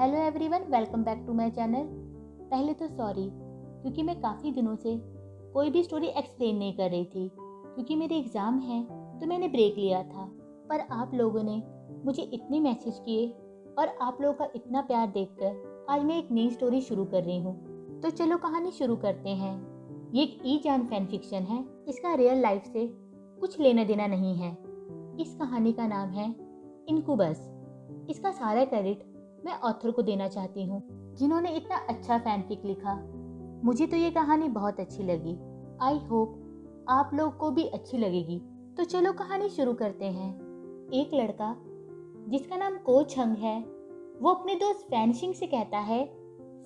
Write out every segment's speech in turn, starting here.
Hello everyone, welcome back to my channel. पहले तो sorry, क्योंकि मैं काफ़ी दिनों से कोई भी स्टोरी एक्सप्लेन नहीं कर रही थी, क्योंकि मेरे एग्ज़ाम हैं तो मैंने ब्रेक लिया था। पर आप लोगों ने मुझे इतने मैसेज किए और आप लोगों का इतना प्यार देखकर आज मैं एक नई स्टोरी शुरू कर रही हूँ। तो चलो कहानी शुरू करते हैं। ये एक ई जान फैन फिक्शन है। इसका रियल लाइफ से कुछ लेना देना नहीं है। इस कहानी का नाम है इनक्यूबस। इसका सारा क्रेडिट मैं ऑथर को देना चाहती हूँ, जिन्होंने इतना अच्छा फैनफिक लिखा। मुझे तो ये कहानी बहुत अच्छी लगी। आई होप आप लोग को भी अच्छी लगेगी। तो चलो कहानी शुरू करते हैं। एक लड़का जिसका नाम को छंग है, वो अपने दोस्त फैनशिंग से कहता है,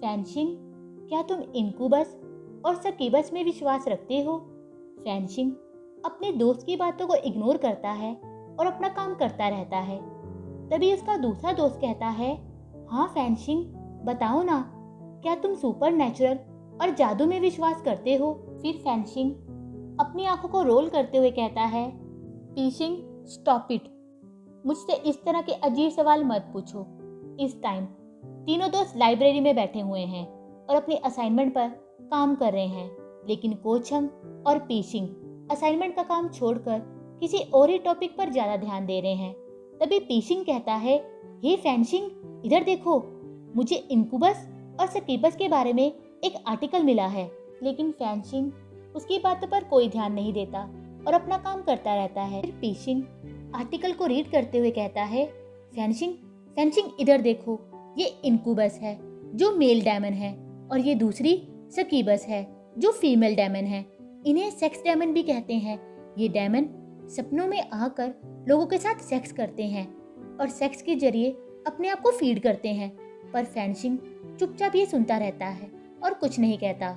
फैनशिंग, क्या तुम इनक्यूबस और सकीबस में विश्वास रखते हो? फैनशिंग अपने दोस्त की बातों को इग्नोर करता है और अपना काम करता रहता है। तभी उसका दूसरा दोस्त कहता है, हाँ फैनशिंग, बताओ ना, क्या तुम सुपर नेचुरल और जादू में विश्वास करते हो? फिर फैनशिंग अपनी आंखों को रोल करते हुए कहता है, पीशिंग, स्टॉप इट, मुझसे इस तरह के अजीब सवाल मत पूछो। इस टाइम तीनों दोस्त लाइब्रेरी में बैठे हुए हैं और अपनी असाइनमेंट पर काम कर रहे हैं, लेकिन कोछंग और पीशिंग असाइनमेंट का काम छोड़कर किसी और ही टॉपिक पर ज्यादा ध्यान दे रहे हैं। तभी पीशिंग कहता है, हे फैनशिंग, इधर देखो, मुझे इनक्यूबस और सकीबस के बारे में एक आर्टिकल मिला है। लेकिन फैनशिंग उसकी बातों पर कोई ध्यान नहीं देता और अपना काम करता रहता है। फिर पीशिंग आर्टिकल को रीड करते हुए कहता है, फैनशिंग, इधर देखो, ये इनक्यूबस है जो मेल डायमन है और ये दूसरी सकीबस है जो फीमेल डायमन है। इन्हें सेक्स डायमन भी कहते हैं। ये डायमन सपनों में आकर लोगों के साथ सेक्स करते हैं और सेक्स के जरिए अपने आप को फीड करते हैं। पर फैनशिंग चुपचाप ये सुनता रहता है और कुछ नहीं कहता।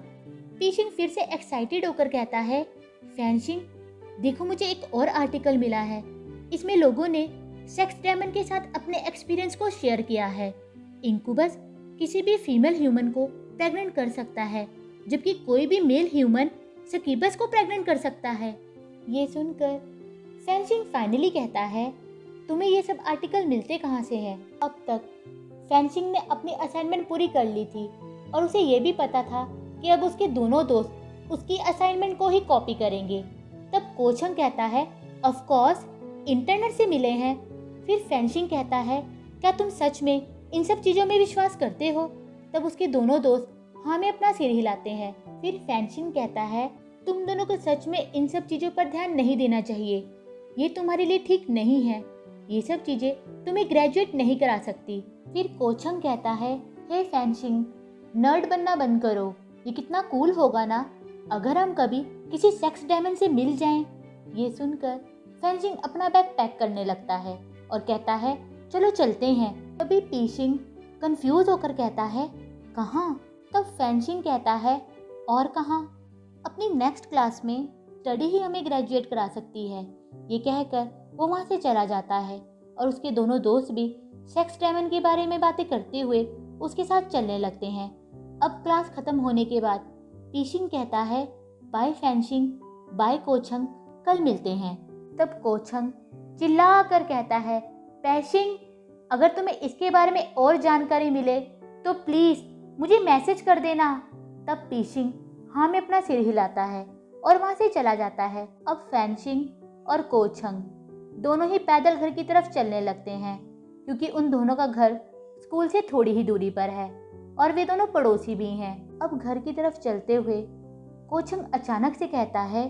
पीशिंग फिर से एक्साइटेड होकर कहता है, फैनशिंग, देखो, मुझे एक और आर्टिकल मिला है। इसमें लोगों ने सेक्स डायमन के साथ अपने एक्सपीरियंस को शेयर किया है। इनक्यूबस किसी भी फीमेल ह्यूमन को प्रेग्नेंट कर सकता है, जबकि कोई भी मेल ह्यूमन सकीबस को प्रेग्नेंट कर सकता है। ये सुनकर फैनशिंग फाइनली कहता है, तुम्हें ये सब आर्टिकल मिलते कहाँ से है? अब तक फैनशिंग ने अपनी असाइनमेंट पूरी कर ली थी और उसे ये भी पता था कि अब उसके दोनों दोस्त उसकी असाइनमेंट को ही कॉपी करेंगे। तब कोछंग कहता है, ऑफ कोर्स, इंटरनेट से मिले हैं। फिर फैनशिंग कहता है, क्या तुम सच में इन सब चीज़ों में विश्वास करते हो? तब उसके दोनों दोस्त हाँ में अपना सिर हिलाते हैं। फिर फैनशिंग कहता है, तुम दोनों को सच में इन सब चीज़ों पर ध्यान नहीं देना चाहिए। ये तुम्हारे लिए ठीक नहीं है। ये सब चीज़ें तुम्हें ग्रेजुएट नहीं करा सकती। फिर कोछंग कहता है, हे फैनशिंग, नर्ड बनना बंद करो। ये कितना कूल होगा ना अगर हम कभी किसी सेक्स डायमन से मिल जाएं। ये सुनकर फैनशिंग अपना बैग पैक करने लगता है और कहता है, चलो चलते हैं। तभी पीशिंग कंफ्यूज होकर कहता है, कहाँ? तब फैनशिंग कहता है, और कहाँ, अपनी नेक्स्ट क्लास में स्टडी ही हमें ग्रेजुएट करा सकती है। ये कहकर वो वहाँ से चला जाता है और उसके दोनों दोस्त भी सेक्स डायमन के बारे में बातें करते हुए उसके साथ चलने लगते हैं। अब क्लास खत्म होने के बाद पीशिंग कहता है, बाय फैनशिंग, बाय कोछंग, कल मिलते हैं। तब कोछंग चिल्ला कर कहता है, पैशिंग, अगर तुम्हें इसके बारे में और जानकारी मिले तो प्लीज मुझे मैसेज कर देना। तब पीशिंग हाँ में अपना सिर हिलाता है और वहां से चला जाता है। अब फैनशिंग और कोछंग दोनों ही पैदल घर की तरफ चलने लगते हैं, क्योंकि उन दोनों का घर स्कूल से थोड़ी ही दूरी पर है और वे दोनों पड़ोसी भी हैं। अब घर की तरफ चलते हुए कोछंग अचानक से कहता है,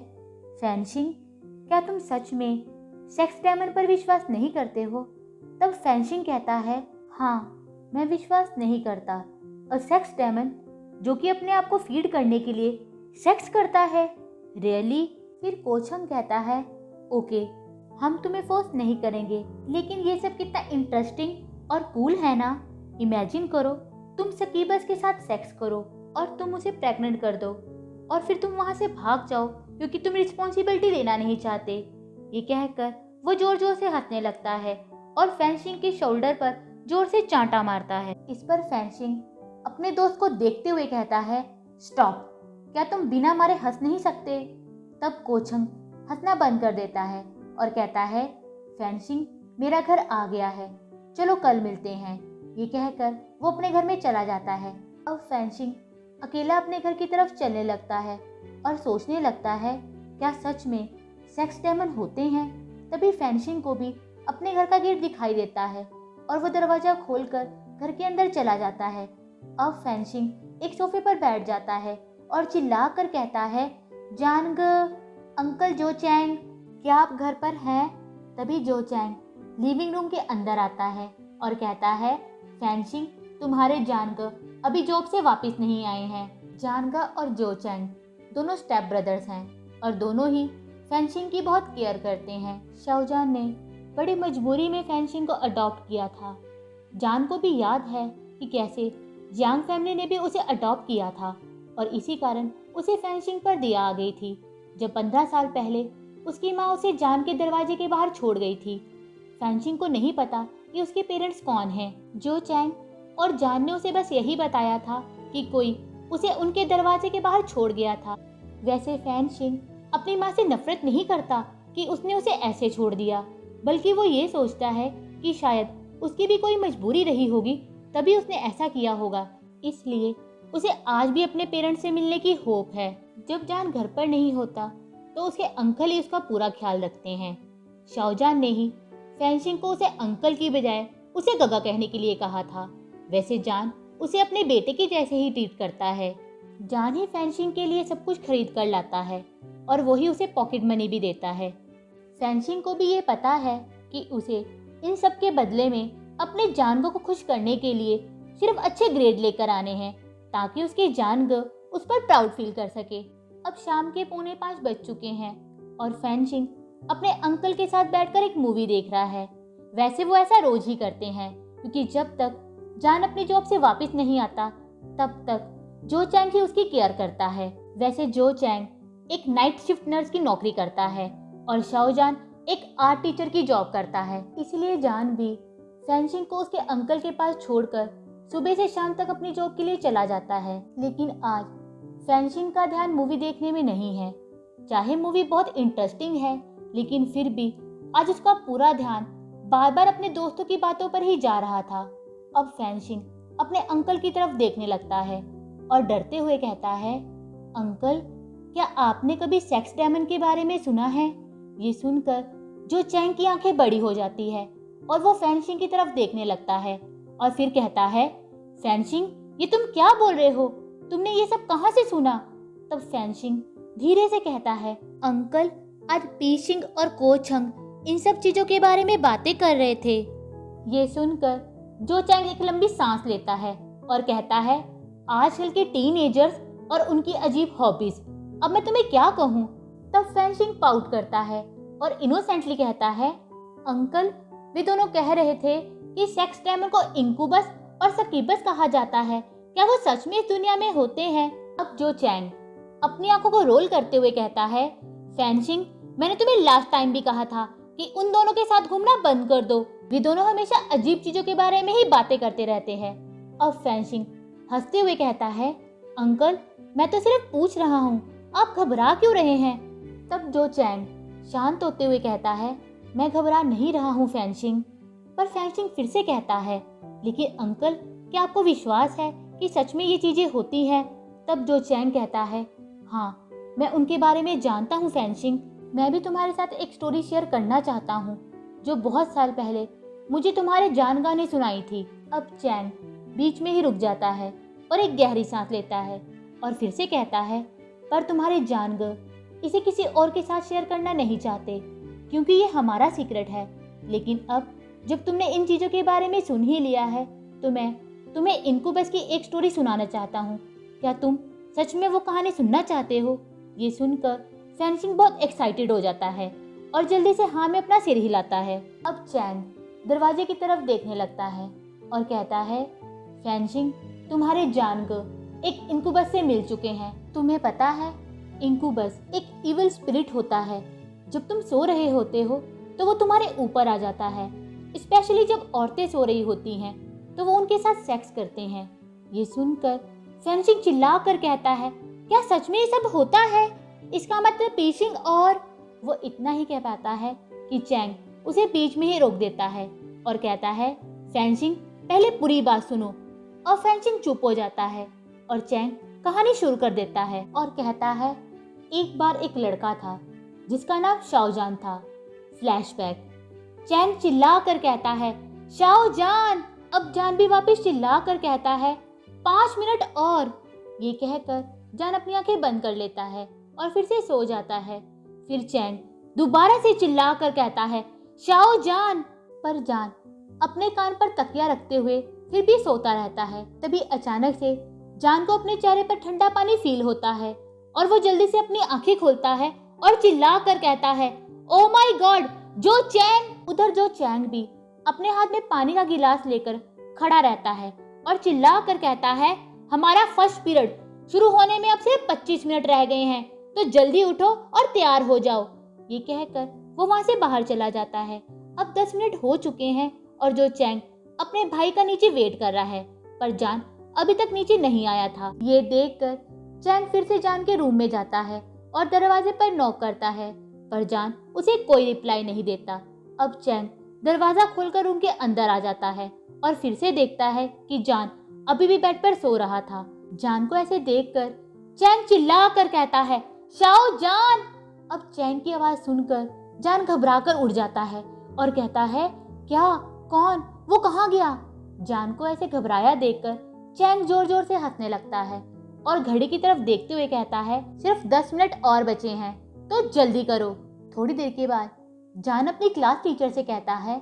फैनशिंग, क्या तुम सच में सेक्स डायमन पर विश्वास नहीं करते हो? तब फैनशिंग कहता है, हाँ, मैं विश्वास नहीं करता। और सेक्स डायमन जो कि अपने आप को फीड करने के लिए सेक्स करता है, रियली? फिर कोछंग कहता है, ओके, हम तुम्हें फोर्स नहीं करेंगे, लेकिन ये सब कितना इंटरेस्टिंग और कूल है ना। इमेजिन करो, तुम सकीबस के साथ सेक्स करो और तुम उसे प्रेग्नेंट कर दो और फिर तुम वहां से भाग जाओ क्योंकि तुम रिस्पॉन्सिबिलिटी लेना नहीं चाहते। ये कहकर वो जोर जोर से हंसने लगता है और फैनशिंग के शोल्डर पर जोर से चांटा मारता है। इस पर फैनशिंग अपने दोस्त को देखते हुए कहता है, स्टॉप, क्या तुम बिना मारे हंस नहीं सकते? तब कोछंग हंसना बंद कर देता है और कहता है, फैनशिंग, मेरा घर आ गया है, चलो कल मिलते हैं। ये कहकर वो अपने घर में चला जाता है। अब फैंशिंग अकेला अपने घर की तरफ चलने लगता है और सोचने लगता है क्या सच में सेक्स डेमन होते हैं। तभी फैंशिंग को भी अपने घर का गेट दिखाई देता है और वो दरवाजा खोलकर घर के अंदर चला जाता है। अब फैंशिंग एक सोफे पर बैठ जाता है और चिल्ला कर कहता है, जानग, अंकल जो चैंग, क्या आप घर पर हैं? तभी जो चैंग लिविंग रूम के अंदर आता है और कहता है, फैंशिंग, तुम्हारे जानग अभी जॉब से वापस नहीं आए हैं। जानगा और जो चैंग दोनों स्टेप ब्रदर्स हैं और दोनों ही फैंशिंग की बहुत केयर करते हैं। शाओजान ने बड़ी मजबूरी में फैंशिंग को अडॉप्ट किया था। जान को भी याद है कि कैसे जियांग फैमिली ने भी उसे अडॉप्ट किया था और इसी कारण उसे फैंशिंग पर दया आ गई थी जब 15 साल पहले उसकी माँ उसे जान के दरवाजे के बाहर छोड़ गई थी। फैंशिंग को नहीं पता कि उसके पेरेंट्स कौन हैं। जो चैंग और जान ने उसे बस यही बताया था कि कोई उसे उनके दरवाजे के बाहर छोड़ गया था। वैसे फैंशिंग अपनी माँ से नफरत नहीं करता कि उसने उसे ऐसे छोड़ दिया, बल्कि वो ये सोचता है कि शायद उसकी भी कोई मजबूरी रही होगी तभी उसने ऐसा किया होगा। इसलिए उसे आज भी अपने पेरेंट्स से मिलने की होप है। जब जान घर पर नहीं होता तो उसके अंकल ही उसका पूरा ख्याल रखते हैं। शाओजान ने ही फैंशिंग को उसे अंकल की बजाय उसे गगा कहने के लिए कहा था। वैसे जान उसे अपने बेटे के जैसे ही ट्रीट करता है। जान ही फैंशिंग के लिए सब कुछ खरीद कर लाता है और वही उसे पॉकेट मनी भी देता है। फैंशिंग को भी ये पता है कि उसे इन सब के बदले में अपने जानगो को खुश करने के लिए सिर्फ अच्छे ग्रेड लेकर आने हैं ताकि उसके जानगो उस पर प्राउड फील कर सके। अब शाम के 4:45 बज चुके हैं और फैंशिंग अपने अंकल के साथ बैठकर एक मूवी देख रहा है। वैसे वो ऐसा रोज ही करते हैं क्योंकि जब तक जान अपनी जॉब से वापस नहीं आता तब तक जो चैंग ही उसकी केयर करता है। वैसे जो चैंग एक नाइट शिफ्ट नर्स की नौकरी करता है और शाओजान एक आर्ट टीचर की जॉब करता है। इसलिए जान भी फैंशिंग को उसके अंकल के पास छोड़कर सुबह से शाम तक अपनी जॉब के लिए चला जाता है। लेकिन आज फैंशिंग का ध्यान मूवी देखने में नहीं है। चाहे मूवी बहुत इंटरेस्टिंग है लेकिन फिर भी आज उसका पूरा ध्यान बार बार अपने दोस्तों की बातों पर ही जा रहा था। अब फैंशिंग अपने अंकल की तरफ देखने लगता है और डरते हुए कहता है, अंकल, क्या आपने कभी सेक्स डेमन के बारे में सुना है? ये सुनकर जो चैंग की आंखें बड़ी हो जाती है और वो फैंशिंग की तरफ देखने लगता है और फिर कहता है, फैंशिंग, ये तुम क्या बोल रहे हो? तुमने ये सब कहाँ से सुना? तब फैंशिंग धीरे से कहता है, अंकल, आज पीशिंग और कोचंग इन सब चीजों के बारे में बातें कर रहे थे। ये सुनकर जो चैंग एक लंबी सांस लेता है और कहता है, आजकल के टीनेजर्स और उनकी अजीब हॉबीज, अब मैं तुम्हें क्या कहूँ? तब फैंशिंग पाउट करता है और इनोसेंटली कहता है, अंकल, वे दोनों कह रहे थे कि सेक्स डेमन को इंकुबस और सकीबस कहा जाता है। क्या वो सच में इस दुनिया में होते हैं? अब जो चैंग अपनी आंखों को रोल करते हुए कहता है, फैंशिंग, मैंने तुम्हें लास्ट टाइम भी कहा था कि उन दोनों के साथ घूमना बंद कर दो। वे दोनों हमेशा अजीब चीजों के बारे में ही बातें करते रहते हैं। अब फैंशिंग हंसते हुए कहता है, अंकल, मैं तो सिर्फ पूछ रहा हूँ, आप घबरा क्यों रहे हैं? तब जो चैंग शांत होते हुए कहता है, मैं घबरा नहीं रहा हूँ फैंशिंग। पर फैंशिंग फिर से कहता है, लेकिन अंकल, क्या आपको विश्वास है कि सच में ये चीजें होती हैं? तब जो चैंग कहता है, हाँ, मैं उनके बारे में जानता हूँ फैंशिंग। मैं भी तुम्हारे साथ एक स्टोरी शेयर करना चाहता हूँ जो बहुत साल पहले मुझे तुम्हारे जानगा ने सुनाई थी। अब चैंग बीच में ही रुक जाता है और एक गहरी सांस लेता है और फिर से कहता है, पर तुम्हारे जानगा इसे किसी और के साथ शेयर करना नहीं चाहते क्योंकि ये हमारा सीक्रेट है। लेकिन अब जब तुमने इन चीज़ों के बारे में सुन ही लिया है तो मैं तुम्हें इनकुबस की एक स्टोरी सुनाना चाहता हूँ। क्या तुम सच में वो कहानी सुनना चाहते हो? ये सुनकर फैंशिंग बहुत एक्साइटेड हो जाता है और जल्दी से हाँ में अपना सिर हिलाता है। अब चैंग दरवाजे की तरफ देखने लगता है और कहता है, फैंशिंग, तुम्हारे जानगा एक इंकुबस से मिल चुके हैं। तुम्हें पता है, इंकुबस एक इविल स्पिरिट होता है। जब तुम सो रहे होते हो तो वो तुम्हारे ऊपर आ जाता है। स्पेशली जब औरतें सो रही होती हैं तो वो उनके साथ सेक्स करते हैं। ये सुनकर फैंशिंग चिल्ला कर कहता है, क्या सच में ये सब होता है? इसका मतलब पीशिंग? और वो इतना ही कह पाता है कि चैंग उसे बीच में ही रोक देता है और कहता है, फैंशिंग, पहले पूरी बात सुनो। और फेंचिंग चुप हो जाता है और चैंग कहानी शुरू कर देता है और कहता है, एक बार एक लड़का था जिसका नाम शाओजान था। फ्लैशबैक। चैंग चिल्ला कर कहता है, शाओजान। अब जान भी वापस चिल्ला कर कहता है, 5 मिनट और। ये कहकर जान अपनी आंखें बंद कर लेता है और फिर से सो जाता है। फिर चैंग दोबारा से चिल्ला कर कहता है, शाओजान। पर जान अपने कान पर तकिया रखते हुए फिर भी सोता रहता है। तभी अचानक से जान को अपने चेहरे पर ठंडा पानी फील होता है और वो जल्दी से अपनी आंखें खोलता है और चिल्ला कर कहता है, ओ माय गॉड, जो चैंग। उधर जो चैंग भी अपने हाथ में पानी का गिलास लेकर खड़ा रहता है और चिल्ला कर कहता है, हमारा फर्स्ट पीरियड शुरू होने में अब सिर्फ 25 मिनट रह गए हैं, तो जल्दी उठो और तैयार हो जाओ। ये कहकर वो वहां से बाहर चला जाता है। अब 10 मिनट हो चुके हैं और जो चैंग अपने भाई का नीचे वेट कर रहा है, पर जान अभी तक नीचे नहीं आया था। ये देखकर चैंग फिर से जान के रूम में जाता है और दरवाजे पर नॉक करता है, पर जान उसे कोई रिप्लाई नहीं देता। अब चैंग दरवाजा खोलकर रूम के अंदर आ जाता है और फिर से देखता है कि जान अभी भी बेड पर सो रहा था। जान को ऐसे देखकर चैंग चिल्ला कर कहता है, शाओजान। अब चैंग की आवाज सुनकर जान घबराकर उठ जाता है और कहता है, क्या, कौन, वो कहाँ गया? जान को ऐसे घबराया देखकर चैंग जोर जोर से हंसने लगता है और घड़ी की तरफ देखते हुए कहता है, सिर्फ 10 मिनट और बचे हैं, तो जल्दी करो। थोड़ी देर के बाद जान अपनी क्लास टीचर से कहता है,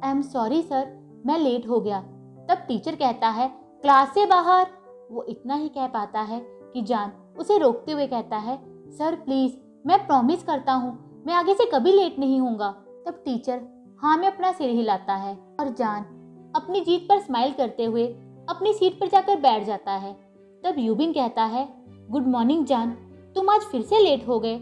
आई एम सॉरी सर, मैं लेट हो गया। तब टीचर कहता है, क्लास से बाहर। वो इतना ही कह पाता है कि जान उसे रोकते हुए कहता है, सर प्लीज, मैं प्रॉमिस करता हूँ मैं आगे से कभी लेट नहीं होऊंगा। तब टीचर हाँ में अपना सिर हिलाता है और जान अपनी जीत पर स्माइल करते हुए अपनी सीट पर जाकर बैठ जाता है। तब यूबिन कहता है, गुड मॉर्निंग जान, तुम आज फिर से लेट हो गए।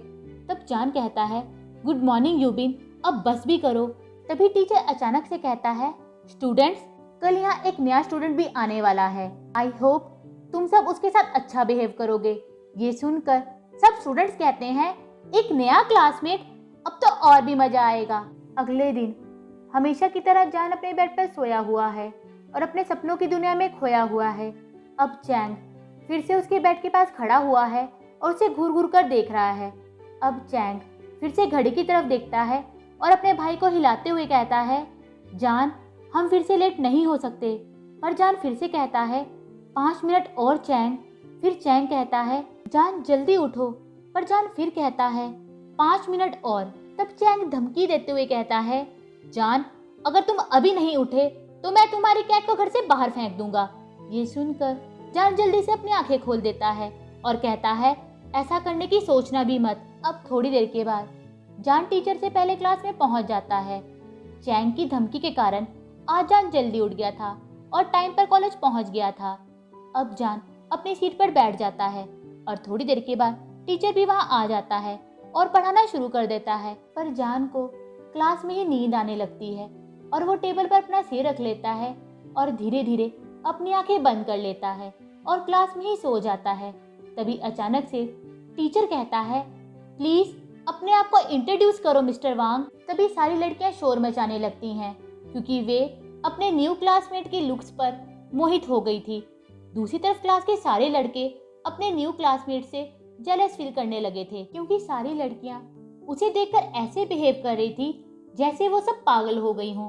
तब जान कहता है, गुड मॉर्निंग यूबिन, अब बस भी करो। तभी टीचर अचानक से कहता है, स्टूडेंट्स, कल यहाँ एक नया स्टूडेंट भी आने वाला है। आई होप तुम सब उसके साथ अच्छा बिहेव करोगे। ये सुनकर सब स्टूडेंट्स कहते हैं, एक नया क्लासमेट, अब तो और भी मजा आएगा। अगले दिन हमेशा की तरह जान अपने बेड पर सोया हुआ है और अपने सपनों की दुनिया में खोया हुआ है। अब चैंग फिर से उसके बेड के पास खड़ा हुआ है और उसे घूर घूर कर देख रहा है। अब चैंग फिर से घड़ी की तरफ देखता है और अपने भाई को हिलाते हुए कहता है, जान, हम फिर से लेट नहीं हो सकते। पर जान फिर से कहता है, 5 मिनट और चैंग। फिर चैंग कहता है, जान जल्दी उठो। पर जान फिर कहता है, 5 मिनट और। तब चैंग धमकी देते हुए कहता है, जान, अगर तुम अभी नहीं उठे तो मैं तुम्हारी कैट को घर से बाहर फेंक दूंगा। ये सुनकर जान जल्दी से अपनी आंखें खोल देता है और कहता है, ऐसा करने की सोचना भी मत। अब थोड़ी देर के बाद जान टीचर से पहले क्लास में पहुंच जाता है। चैंग की धमकी के कारण आज जान जल्दी उठ गया था और टाइम पर कॉलेज पहुंच गया था। अब जान अपनी सीट पर बैठ जाता है और थोड़ी देर के बाद टीचर भी वहां आ जाता है और पढ़ाना शुरू कर देता है। पर जान को क्लास में ही नींद आने लगती है और वो टेबल पर अपना सिर रख लेता है और धीरे धीरे अपनी आंखें बंद कर लेता है और क्लास में ही सो जाता है। तभी अचानक से टीचर कहता है, प्लीज अपने आप को इंट्रोड्यूस करो मिस्टर वांग। तभी सारी लड़कियां शोर मचाने लगती हैं क्योंकि वे अपने न्यू क्लासमेट के लुक्स पर मोहित हो गई थी। दूसरी तरफ क्लास के सारे लड़के अपने न्यू क्लासमेट से जेलस फील करने लगे थे क्योंकि सारी लड़कियां उसे देखकर ऐसे बिहेव कर रही थी जैसे वो सब पागल हो गई हों।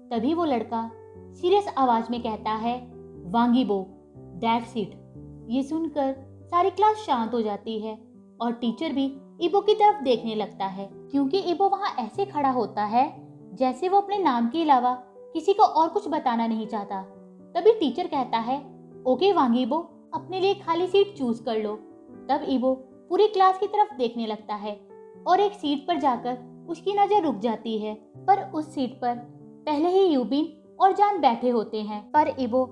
तभी वो लड़का सीरियस आवाज में कहता है, वांगीबो, दैट्स इट। ये सुनकर सारी क्लास शांत हो जाती है और टीचर भी इबो की तरफ देखने लगता है क्योंकि इबो वहां ऐसे खड़ा होता है जैसे वो अपने नाम के अलावा किसी को और कुछ बताना नहीं चाहता। तभी टीचर कहता है, ओके वांगीबो, अपने लिए खाली सीट चूज कर लो। तब इबो पूरी क्लास की तरफ देखने लगता है और एक सीट पर जाकर उसकी नजर रुक जाती है। पर उस सीट पर पहले ही यूबिन और जान बैठे होते हैं। पर इबो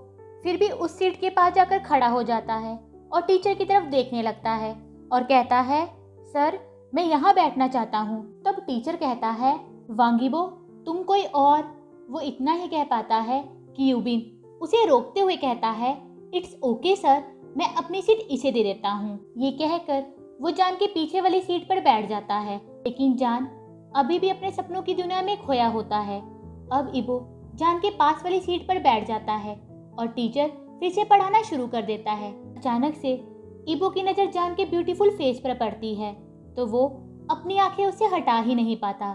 फिर भी उस सीट के पास जाकर खड़ा हो जाता है और टीचर की तरफ देखने लगता है और कहता है, सर मैं यहाँ बैठना चाहता हूँ। तब टीचर कहता है, वांगीबो तुम कोई और। वो इतना ही कह पाता है कि यूबिन उसे रोकते हुए कहता है, इट्स ओके सर, मैं अपनी सीट इसे दे देता हूँ। ये कहकर वो जान के पीछे वाली सीट पर बैठ जाता है, लेकिन जान अभी भी अपने सपनों की दुनिया में खोया होता है। अब इबो जान के पास वाली सीट पर बैठ जाता है और टीचर फिर से पढ़ाना शुरू कर देता है। अचानक से इबो की नज़र जान के ब्यूटीफुल फेस पर पड़ती है तो वो अपनी आंखें उससे हटा ही नहीं पाता।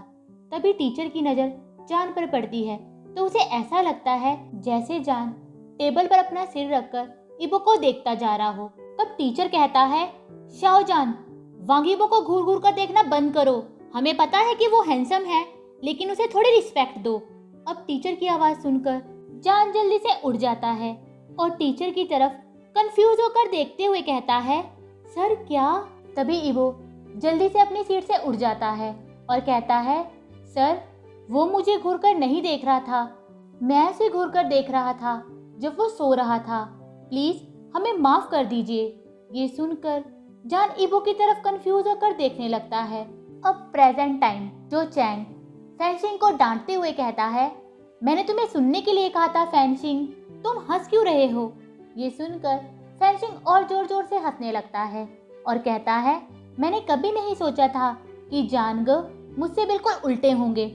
तभी टीचर की नज़र जान पर पड़ती है तो उसे ऐसा लगता है जैसे जान टेबल पर अपना सिर रखकर इबो को देखता जा रहा हो। तब टीचर कहता है, शाओजान, वांग इबो को घूर घूर कर देखना बंद करो। हमें पता है कि वो हैंडसम है, लेकिन उसे थोड़ी रिस्पेक्ट दो। अब टीचर की आवाज़ सुनकर जान जल्दी से उठ जाता है और टीचर की तरफ कंफ्यूज होकर देखते हुए कहता है, सर क्या? तभी इबो जल्दी से अपनी सीट से उठ जाता है और कहता है, सर वो मुझे घूरकर नहीं देख रहा था, मैं उसे घूरकर देख रहा था जब वो सो रहा था। प्लीज़ हमें माफ़ कर दीजिए। ये सुनकर जान इबो की तरफ कंफ्यूज होकर देखने लगता है। अब प्रेजेंट टाइम जो चैंग फैंशिंग को डांटते हुए कहता है, मैंने तुम्हें सुनने के लिए कहा था फैंशिंग, तुम हंस क्यों रहे हो? ये सुनकर फैंशिंग और जोर जोर से हंसने लगता है और कहता है, मैंने कभी नहीं सोचा था कि जानग मुझसे बिल्कुल उल्टे होंगे।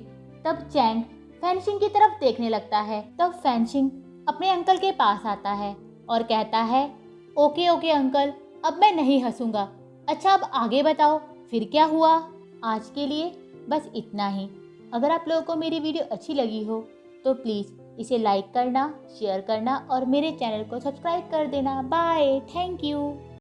तब चैंग फैंशिंग की तरफ देखने लगता है। तब फैंशिंग अपने अंकल के पास आता है और कहता है, ओके ओके अंकल, अब मैं नहीं हंसूंगा। अच्छा अब आगे बताओ फिर क्या हुआ? आज के लिए बस इतना ही। अगर आप लोगों को मेरी वीडियो अच्छी लगी हो तो प्लीज़ इसे लाइक करना, शेयर करना और मेरे चैनल को सब्सक्राइब कर देना। Bye, thank you.